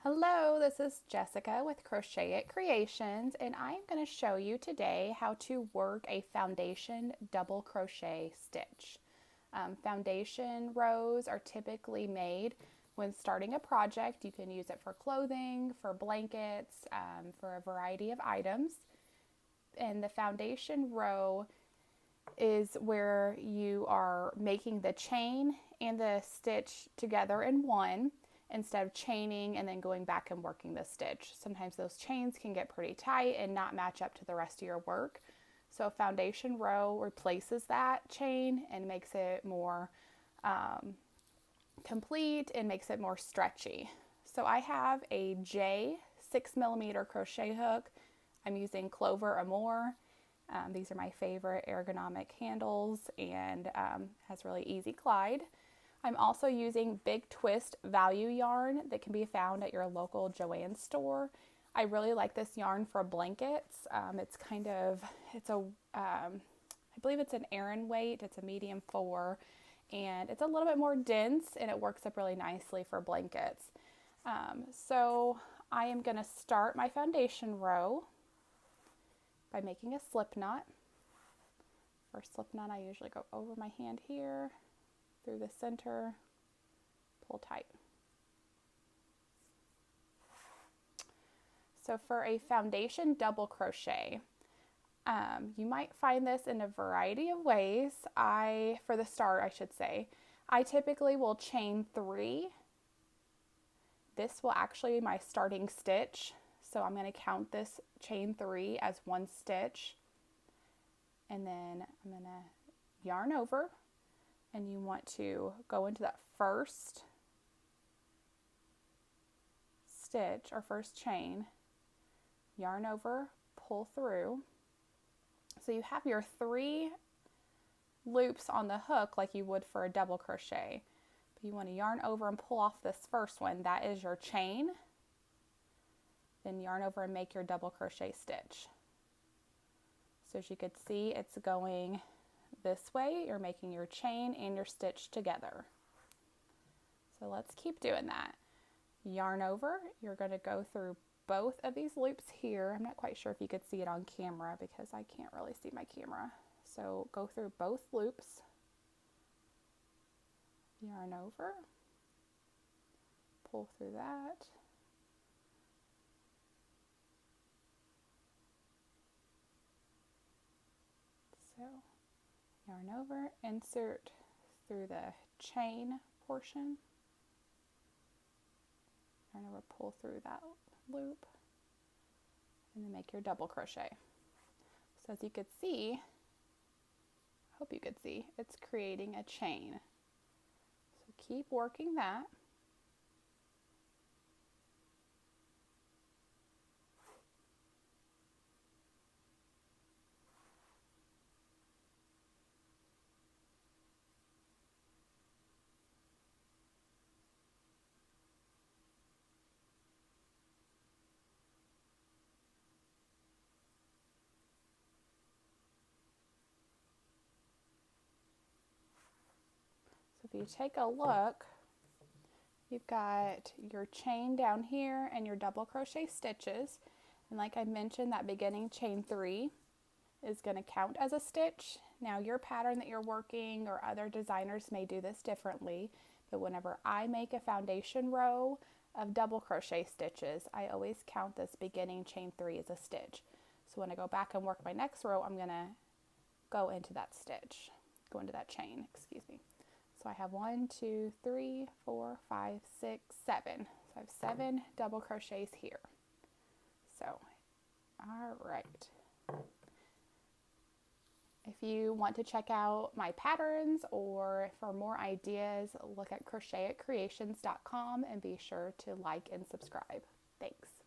Hello, this is Jessica with Crocheted Creations, and I'm going to show you today how to work a foundation double crochet stitch. Foundation rows are typically made when starting a project. You can use it for clothing, for blankets, for a variety of items. And the foundation row is where you are making the chain and the stitch together in one, instead of chaining and then going back and working the stitch. Sometimes those chains can get pretty tight and not match up to the rest of your work. So foundation row replaces that chain and makes it more complete and makes it more stretchy. So I have a J 6mm crochet hook. I'm using Clover or more. These are my favorite ergonomic handles and has really easy glide. I'm also using Big Twist value yarn that can be found at your local Joann store. I really like this yarn for blankets. I believe it's an Aran weight. It's a medium 4, and it's a little bit more dense, and it works up really nicely for blankets. So I am going to start my foundation row by making a slip knot. For slip knot, I usually go over my hand here, through the center, pull tight. So for a foundation double crochet, you might find this in a variety of ways. For the start, I should say, I typically will chain 3. This will actually be my starting stitch. So I'm going to count this chain 3 as one stitch. And then I'm going to yarn over. And you want to go into that first stitch or first chain, yarn over, pull through. So you have your 3 loops on the hook like you would for a double crochet. But you want to yarn over and pull off this first one. That is your chain. Then yarn over and make your double crochet stitch. So as you can see, it's going this way. You're making your chain and your stitch together. So let's keep doing that. Yarn over, you're going to go through both of these loops here. I'm not quite sure if you could see it on camera because I can't really see my camera. So go through both loops, yarn over, pull through that, so yarn over, insert through the chain portion, yarn over, pull through that loop, and then make your double crochet. So as you could see, I hope you could see, it's creating a chain. So keep working that. If you take a look, you've got your chain down here and your double crochet stitches. And like I mentioned, that beginning chain 3 is going to count as a stitch. Now your pattern that you're working or other designers may do this differently, but whenever I make a foundation row of double crochet stitches, I always count this beginning chain 3 as a stitch. So when I go back and work my next row, I'm going to go into that chain, excuse me. So I have 1, 2, 3, 4, 5, 6, 7. So I have 7 double crochets here. So, all right. If you want to check out my patterns or for more ideas, look at crochetedcreations.com and be sure to like and subscribe. Thanks.